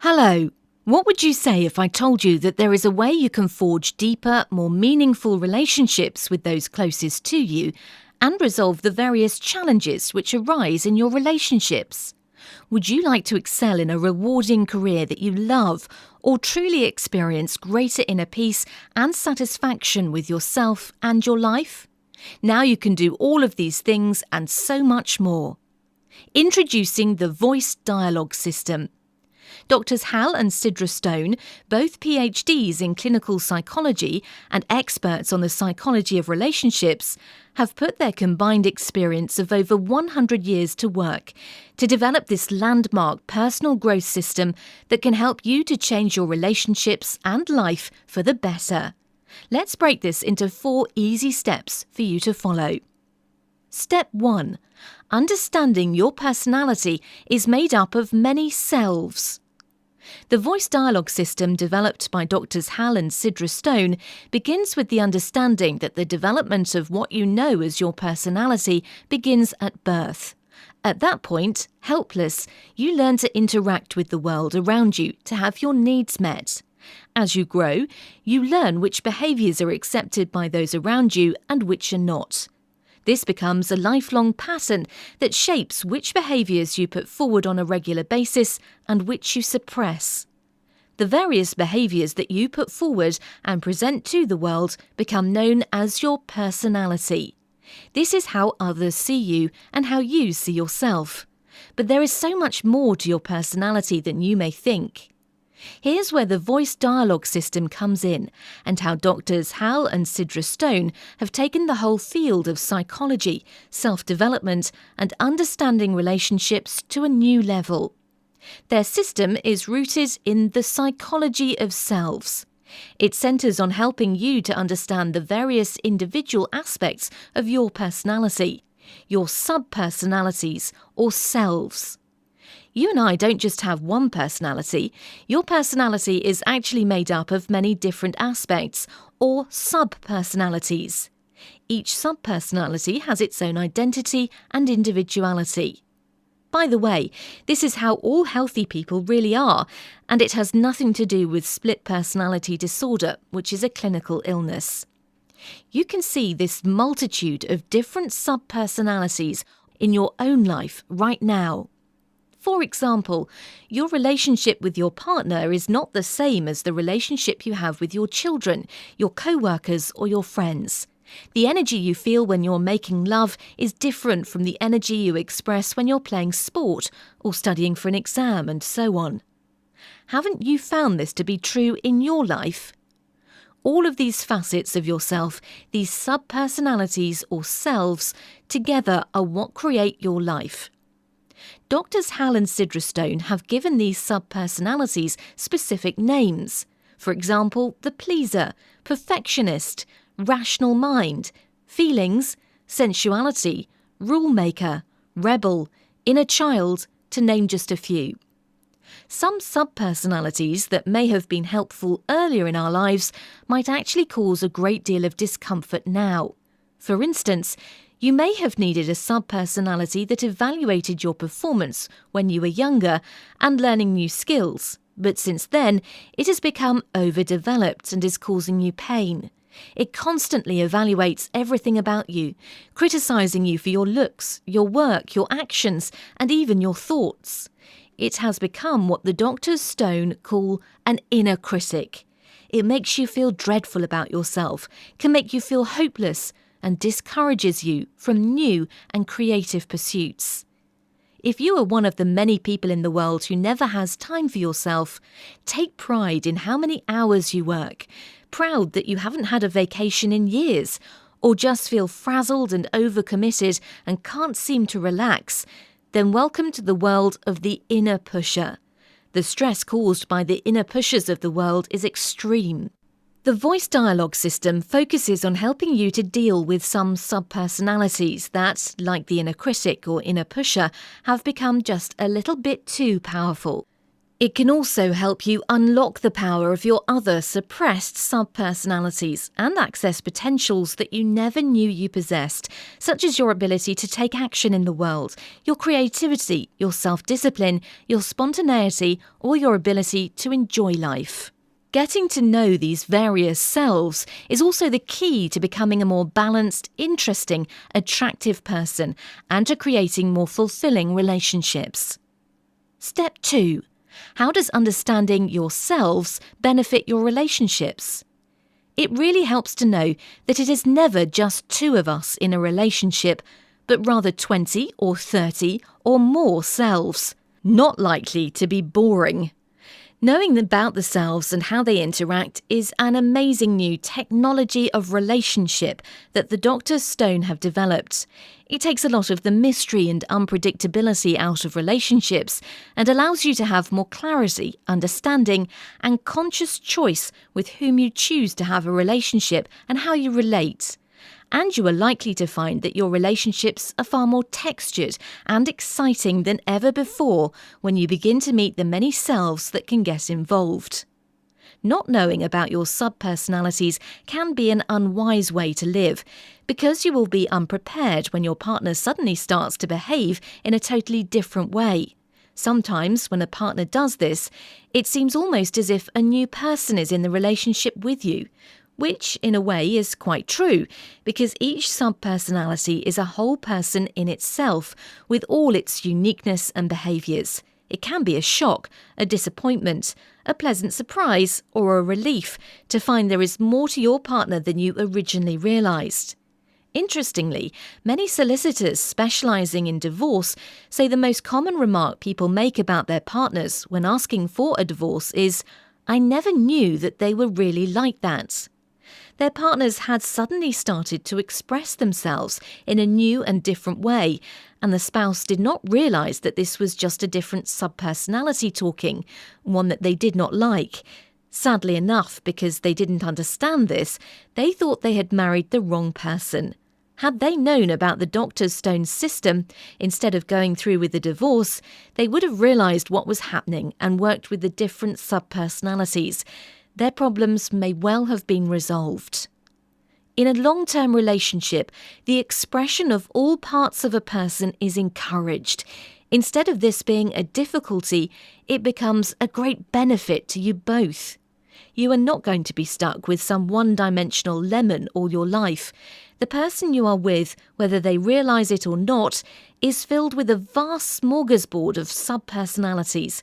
Hello. What would you say if I told you that there is a way you can forge deeper, more meaningful relationships with those closest to you and resolve the various challenges which arise in your relationships? Would you like to excel in a rewarding career that you love or truly experience greater inner peace and satisfaction with yourself and your life? Now you can do all of these things and so much more. Introducing the Voice Dialogue System. Doctors Hal and Sidra Stone, both PhDs in clinical psychology and experts on the psychology of relationships, have put their combined experience of over 100 years to work to develop this landmark personal growth system that can help you to change your relationships and life for the better. Let's break this into 4 easy steps for you to follow. Step 1. Understanding your personality is made up of many selves. The voice dialogue system developed by Doctors Hal and Sidra Stone begins with the understanding that the development of what you know as your personality begins at birth. At that point, helpless, you learn to interact with the world around you to have your needs met. As you grow, you learn which behaviours are accepted by those around you and which are not. This becomes a lifelong pattern that shapes which behaviours you put forward on a regular basis and which you suppress. The various behaviours that you put forward and present to the world become known as your personality. This is how others see you and how you see yourself. But there is so much more to your personality than you may think. Here's where the voice dialogue system comes in and how Doctors Hal and Sidra Stone have taken the whole field of psychology, self-development and understanding relationships to a new level. Their system is rooted in the psychology of selves. It centres on helping you to understand the various individual aspects of your personality, your sub-personalities or selves. You and I don't just have one personality. Your personality is actually made up of many different aspects, or sub-personalities. Each sub-personality has its own identity and individuality. By the way, this is how all healthy people really are, and it has nothing to do with split personality disorder, which is a clinical illness. You can see this multitude of different sub-personalities in your own life right now. For example, your relationship with your partner is not the same as the relationship you have with your children, your co-workers or your friends. The energy you feel when you're making love is different from the energy you express when you're playing sport or studying for an exam and so on. Haven't you found this to be true in your life? All of these facets of yourself, these sub-personalities or selves, together are what create your life. Doctors Hal and Sidra Stone have given these sub-personalities specific names. For example, the pleaser, perfectionist, rational mind, feelings, sensuality, rule maker, rebel, inner child, to name just a few. Some sub-personalities that may have been helpful earlier in our lives might actually cause a great deal of discomfort now. For instance, you may have needed a sub-personality that evaluated your performance when you were younger and learning new skills, but since then it has become overdeveloped and is causing you pain. It constantly evaluates everything about you, criticising you for your looks, your work, your actions, and even your thoughts. It has become what the Doctors Stone call an inner critic. It makes you feel dreadful about yourself, can make you feel hopeless, and discourages you from new and creative pursuits. If you are one of the many people in the world who never has time for yourself, take pride in how many hours you work, proud that you haven't had a vacation in years, or just feel frazzled and overcommitted and can't seem to relax, then welcome to the world of the inner pusher. The stress caused by the inner pushers of the world is extreme. The voice dialogue system focuses on helping you to deal with some sub-personalities that, like the inner critic or inner pusher, have become just a little bit too powerful. It can also help you unlock the power of your other suppressed subpersonalities and access potentials that you never knew you possessed, such as your ability to take action in the world, your creativity, your self-discipline, your spontaneity, or your ability to enjoy life. Getting to know these various selves is also the key to becoming a more balanced, interesting, attractive person and to creating more fulfilling relationships. Step 2. How does understanding yourselves benefit your relationships? It really helps to know that it is never just two of us in a relationship, but rather 20 or 30 or more selves. Not likely to be boring. Knowing about the selves and how they interact is an amazing new technology of relationship that the Dr. Stone have developed. It takes a lot of the mystery and unpredictability out of relationships and allows you to have more clarity, understanding, and conscious choice with whom you choose to have a relationship and how you relate. And you are likely to find that your relationships are far more textured and exciting than ever before when you begin to meet the many selves that can get involved. Not knowing about your subpersonalities can be an unwise way to live, because you will be unprepared when your partner suddenly starts to behave in a totally different way. Sometimes, when a partner does this, it seems almost as if a new person is in the relationship with you, which, in a way, is quite true, because each subpersonality is a whole person in itself, with all its uniqueness and behaviours. It can be a shock, a disappointment, a pleasant surprise, or a relief to find there is more to your partner than you originally realised. Interestingly, many solicitors specialising in divorce say the most common remark people make about their partners when asking for a divorce is, "I never knew that they were really like that." Their partners had suddenly started to express themselves in a new and different way, and the spouse did not realise that this was just a different subpersonality talking, one that they did not like. Sadly enough, because they didn't understand this, they thought they had married the wrong person. Had they known about the Dr. Stone system, instead of going through with the divorce, they would have realised what was happening and worked with the different subpersonalities. Their problems may well have been resolved. In a long-term relationship, the expression of all parts of a person is encouraged. Instead of this being a difficulty, it becomes a great benefit to you both. You are not going to be stuck with some one-dimensional lemon all your life. The person you are with, whether they realise it or not, is filled with a vast smorgasbord of subpersonalities.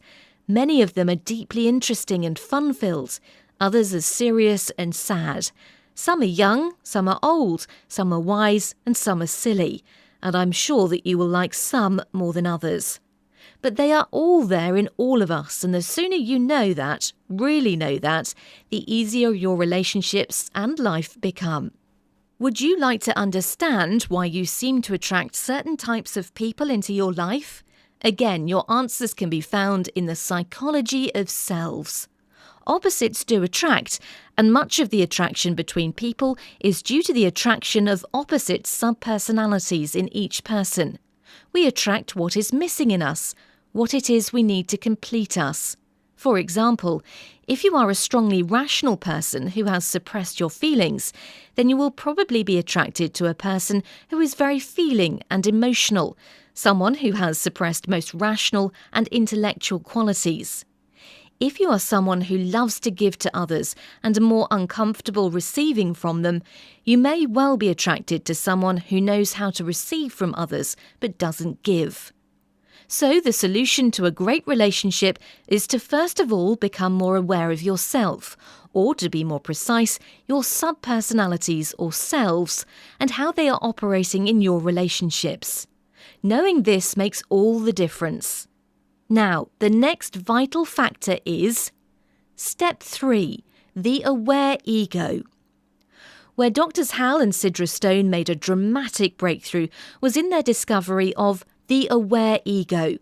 Many of them are deeply interesting and fun-filled. Others are serious and sad. Some are young, some are old, some are wise, and some are silly. And I'm sure that you will like some more than others. But they are all there in all of us, and the sooner you know that, really know that, the easier your relationships and life become. Would you like to understand why you seem to attract certain types of people into your life? Again, your answers can be found in the psychology of selves. Opposites do attract, and much of the attraction between people is due to the attraction of opposite subpersonalities in each person. We attract what is missing in us, what it is we need to complete us. For example, if you are a strongly rational person who has suppressed your feelings, then you will probably be attracted to a person who is very feeling and emotional, someone who has suppressed most rational and intellectual qualities. If you are someone who loves to give to others and are more uncomfortable receiving from them, you may well be attracted to someone who knows how to receive from others but doesn't give. So the solution to a great relationship is to first of all become more aware of yourself, or to be more precise, your subpersonalities or selves, and how they are operating in your relationships. Knowing this makes all the difference. Now, the next vital factor is Step 3, the aware ego. Where Drs. Hal and Sidra Stone made a dramatic breakthrough was in their discovery of the aware ego,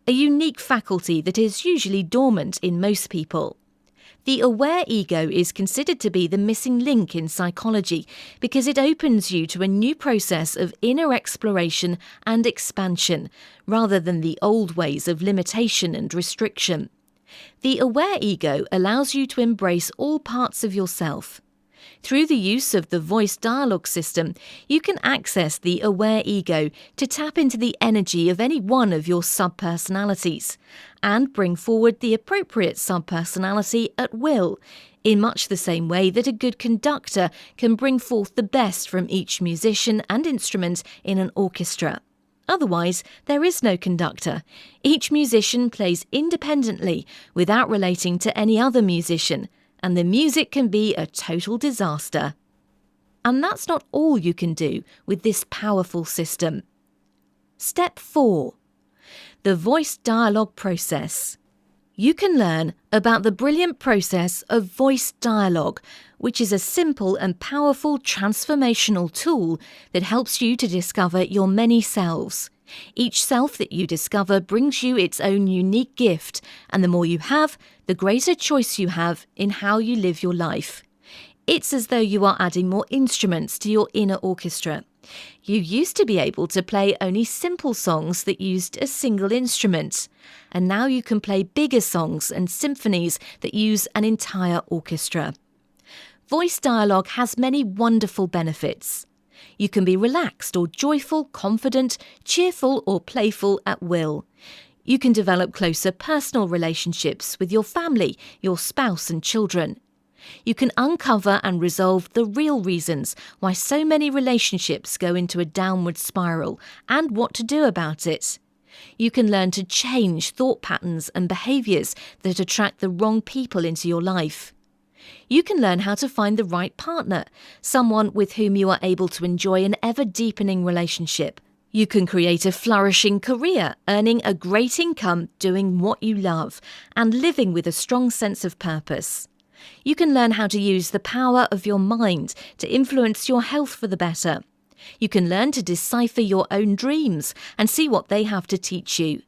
a unique faculty that is usually dormant in most people. The aware ego is considered to be the missing link in psychology because it opens you to a new process of inner exploration and expansion, rather than the old ways of limitation and restriction. The aware ego allows you to embrace all parts of yourself. Through the use of the voice dialogue system, you can access the aware ego to tap into the energy of any one of your subpersonalities and bring forward the appropriate subpersonality at will, in much the same way that a good conductor can bring forth the best from each musician and instrument in an orchestra. Otherwise, there is no conductor. Each musician plays independently without relating to any other musician, and the music can be a total disaster. And that's not all you can do with this powerful system. Step 4. The voice dialogue process. You can learn about the brilliant process of voice dialogue, which is a simple and powerful transformational tool that helps you to discover your many selves. Each self that you discover brings you its own unique gift, and the more you have, the greater choice you have in how you live your life. It's as though you are adding more instruments to your inner orchestra. You used to be able to play only simple songs that used a single instrument, and now you can play bigger songs and symphonies that use an entire orchestra. Voice dialogue has many wonderful benefits. You can be relaxed or joyful, confident, cheerful or playful at will. You can develop closer personal relationships with your family, your spouse and children. You can uncover and resolve the real reasons why so many relationships go into a downward spiral and what to do about it. You can learn to change thought patterns and behaviours that attract the wrong people into your life. You can learn how to find the right partner, someone with whom you are able to enjoy an ever-deepening relationship. You can create a flourishing career, earning a great income, doing what you love, and living with a strong sense of purpose. You can learn how to use the power of your mind to influence your health for the better. You can learn to decipher your own dreams and see what they have to teach you.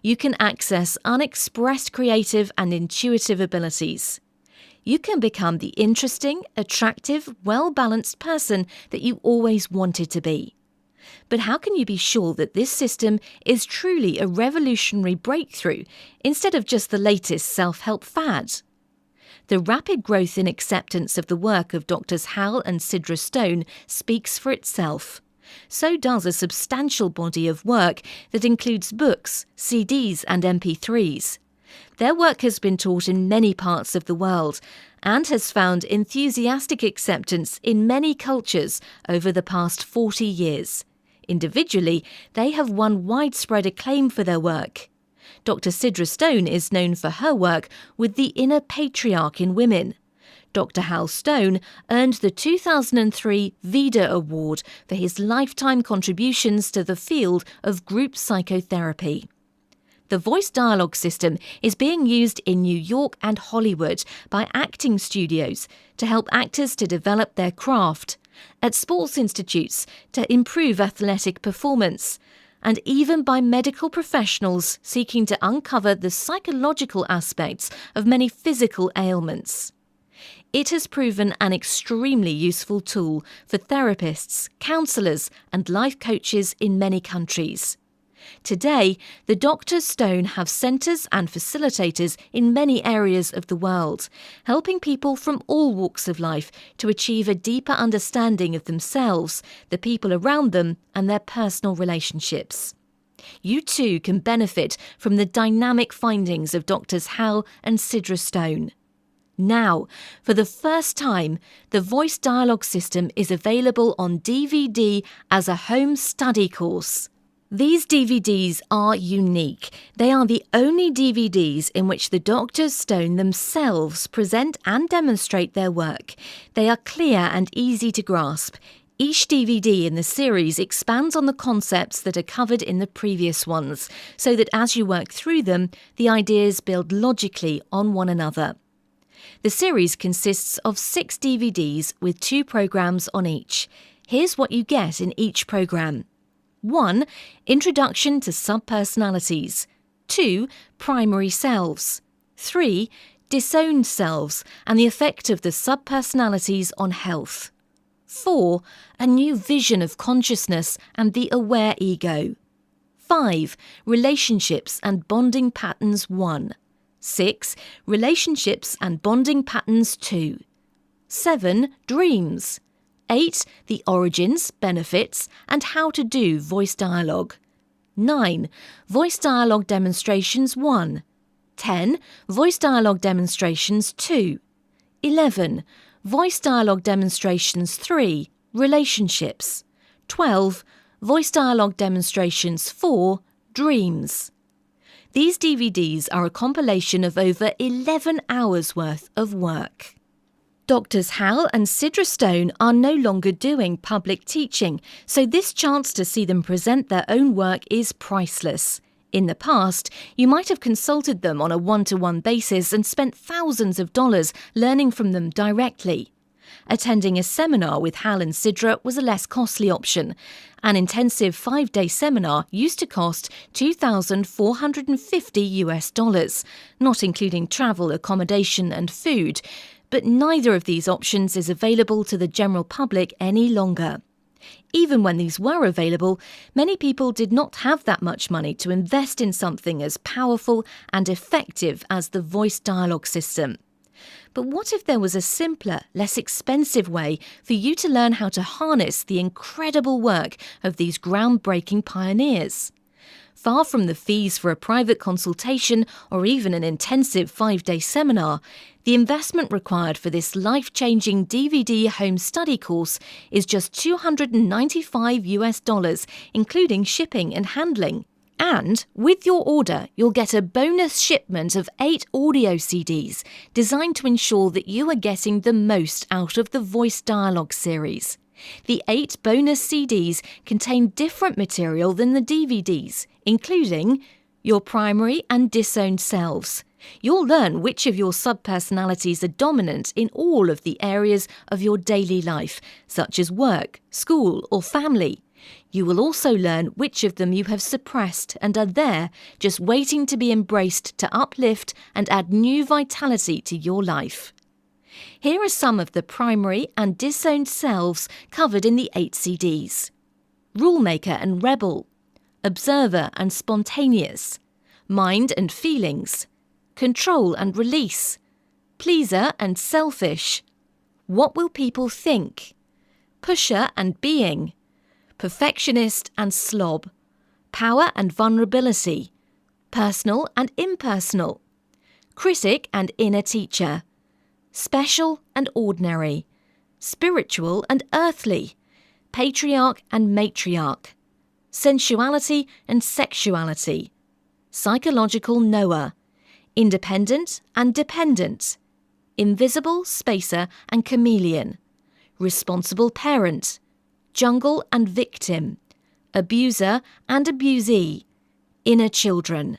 You can access unexpressed creative and intuitive abilities. You can become the interesting, attractive, well-balanced person that you always wanted to be. But how can you be sure that this system is truly a revolutionary breakthrough instead of just the latest self-help fad? The rapid growth in acceptance of the work of Drs. Hal and Sidra Stone speaks for itself. So does a substantial body of work that includes books, CDs and MP3s. Their work has been taught in many parts of the world and has found enthusiastic acceptance in many cultures over the past 40 years. Individually, they have won widespread acclaim for their work. Dr. Sidra Stone is known for her work with the inner patriarch in women. Dr. Hal Stone earned the 2003 VEDA Award for his lifetime contributions to the field of group psychotherapy. The voice dialogue system is being used in New York and Hollywood by acting studios to help actors to develop their craft, at sports institutes to improve athletic performance, and even by medical professionals seeking to uncover the psychological aspects of many physical ailments. It has proven an extremely useful tool for therapists, counsellors and life coaches in many countries. Today, the Dr. Stone have centres and facilitators in many areas of the world, helping people from all walks of life to achieve a deeper understanding of themselves, the people around them and their personal relationships. You too can benefit from the dynamic findings of Drs. Hal and Sidra Stone. Now, for the first time, the voice dialogue system is available on DVD as a home study course. These DVDs are unique. They are the only DVDs in which the Drs. Stone themselves present and demonstrate their work. They are clear and easy to grasp. Each DVD in the series expands on the concepts that are covered in the previous ones, so that as you work through them, the ideas build logically on one another. The series consists of 6 DVDs with 2 programmes on each. Here's what you get in each programme. 1. Introduction to subpersonalities. 2. Primary selves. 3. Disowned selves and the effect of the subpersonalities on health. 4. A new vision of consciousness and the aware ego. 5. Relationships and bonding patterns 1. 6. Relationships and bonding patterns 2. 7. Dreams. 8. The origins, benefits, and how to do voice dialogue. 9. Voice dialogue demonstrations 1. 10. Voice dialogue demonstrations 2. 11. Voice dialogue demonstrations 3. Relationships. 12. Voice dialogue demonstrations 4. Dreams. These DVDs are a compilation of over 11 hours worth of work. Doctors Hal and Sidra Stone are no longer doing public teaching, so this chance to see them present their own work is priceless. In the past, you might have consulted them on a one-to-one basis and spent thousands of dollars learning from them directly. Attending a seminar with Hal and Sidra was a less costly option. An intensive 5-day seminar used to cost $2,450, not including travel, accommodation and food, but neither of these options is available to the general public any longer. Even when these were available, many people did not have that much money to invest in something as powerful and effective as the voice dialogue system. But what if there was a simpler, less expensive way for you to learn how to harness the incredible work of these groundbreaking pioneers? Far from the fees for a private consultation or even an intensive 5-day seminar, the investment required for this life-changing DVD home study course is just $295, including shipping and handling. And with your order, you'll get a bonus shipment of 8 audio CDs designed to ensure that you are getting the most out of the Voice Dialogue series. The 8 bonus CDs contain different material than the DVDs, including your primary and disowned selves. You'll learn which of your subpersonalities are dominant in all of the areas of your daily life, such as work, school, or family. You will also learn which of them you have suppressed and are there, just waiting to be embraced to uplift and add new vitality to your life. Here are some of the primary and disowned selves covered in the 8 CDs. Rulemaker and rebel, observer and spontaneous, mind and feelings, control and release, pleaser and selfish, what will people think, pusher and being, perfectionist and slob, power and vulnerability, personal and impersonal, critic and inner teacher, special and ordinary, spiritual and earthly, patriarch and matriarch, sensuality and sexuality, psychological knower, independent and dependent, invisible spacer and chameleon, responsible parent, jungle and victim, abuser and abusee, inner children.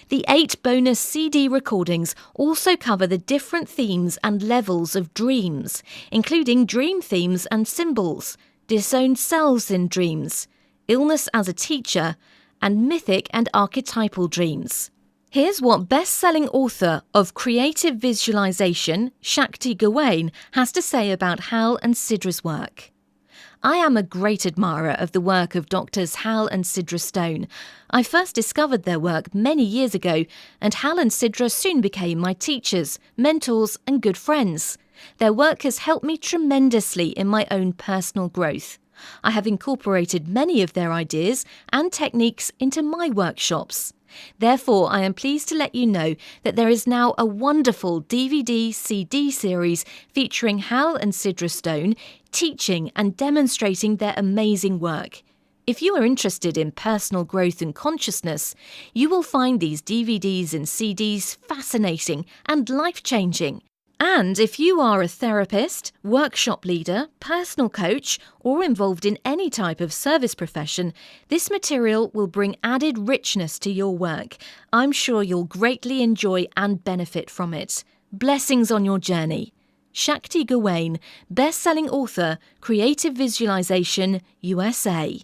The 8 bonus CD recordings also cover the different themes and levels of dreams, including dream themes and symbols, disowned selves in dreams, illness as a teacher, and mythic and archetypal dreams. Here's what best-selling author of Creative Visualization, Shakti Gawain, has to say about Hal and Sidra's work. I am a great admirer of the work of Doctors Hal and Sidra Stone. I first discovered their work many years ago, and Hal and Sidra soon became my teachers, mentors, and good friends. Their work has helped me tremendously in my own personal growth. I have incorporated many of their ideas and techniques into my workshops. Therefore, I am pleased to let you know that there is now a wonderful DVD-CD series featuring Hal and Sidra Stone teaching and demonstrating their amazing work. If you are interested in personal growth and consciousness, you will find these DVDs and CDs fascinating and life-changing. And if you are a therapist, workshop leader, personal coach, or involved in any type of service profession, this material will bring added richness to your work. I'm sure you'll greatly enjoy and benefit from it. Blessings on your journey. Shakti Gawain, best-selling author, Creative Visualization, USA.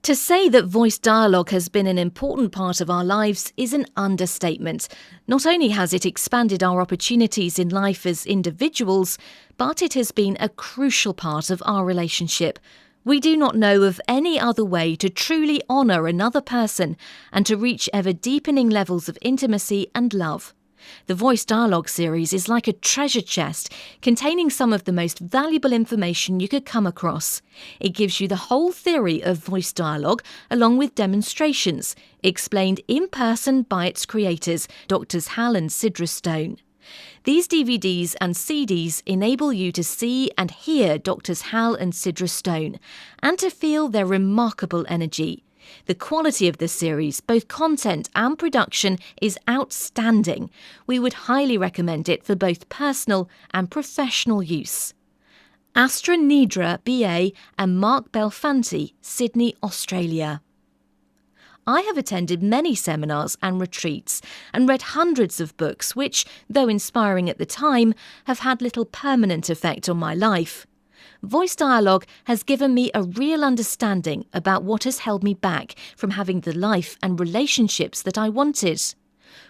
To say that voice dialogue has been an important part of our lives is an understatement. Not only has it expanded our opportunities in life as individuals, but it has been a crucial part of our relationship. We do not know of any other way to truly honour another person and to reach ever deepening levels of intimacy and love. The Voice Dialogue series is like a treasure chest containing some of the most valuable information you could come across. It gives you the whole theory of voice dialogue along with demonstrations, explained in person by its creators, Drs. Hal and Sidra Stone. These DVDs and CDs enable you to see and hear Drs. Hal and Sidra Stone and to feel their remarkable energy. The quality of the series, both content and production, is outstanding. We would highly recommend it for both personal and professional use. Astra Nidra, BA, and Mark Belfanti, Sydney, Australia. I have attended many seminars and retreats and read hundreds of books which, though inspiring at the time, have had little permanent effect on my life. Voice Dialogue has given me a real understanding about what has held me back from having the life and relationships that I wanted.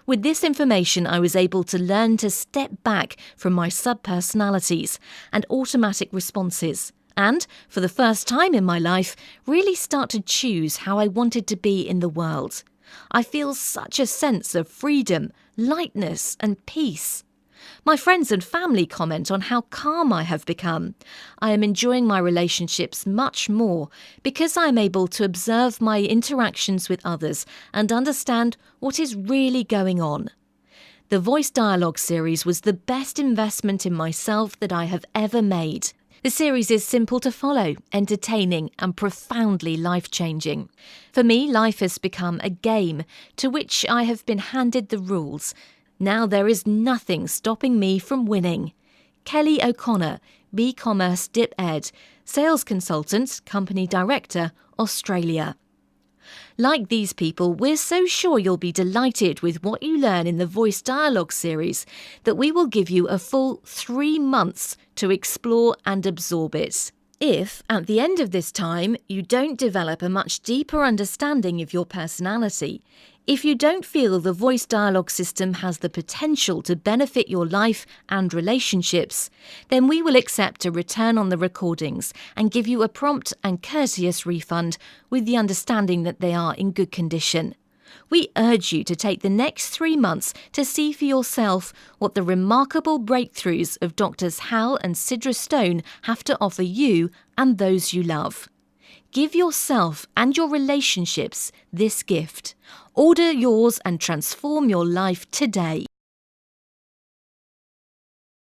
With this information, I was able to learn to step back from my subpersonalities and automatic responses, and, for the first time in my life, really start to choose how I wanted to be in the world. I feel such a sense of freedom, lightness and peace. My friends and family comment on how calm I have become. I am enjoying my relationships much more because I am able to observe my interactions with others and understand what is really going on. The Voice Dialogue series was the best investment in myself that I have ever made. The series is simple to follow, entertaining and profoundly life-changing. For me, life has become a game to which I have been handed the rules. Now there is nothing stopping me from winning. Kelly O'Connor, B-Commerce Dip Ed, Sales Consultant, Company Director, Australia. Like these people, we're so sure you'll be delighted with what you learn in the Voice Dialogue series that we will give you a full 3 months to explore and absorb it. If, at the end of this time, you don't develop a much deeper understanding of your personality, if you don't feel the Voice Dialogue system has the potential to benefit your life and relationships, then we will accept a return on the recordings and give you a prompt and courteous refund with the understanding that they are in good condition. We urge you to take the next 3 months to see for yourself what the remarkable breakthroughs of Drs. Hal and Sidra Stone have to offer you and those you love. Give yourself and your relationships this gift. Order yours and transform your life today.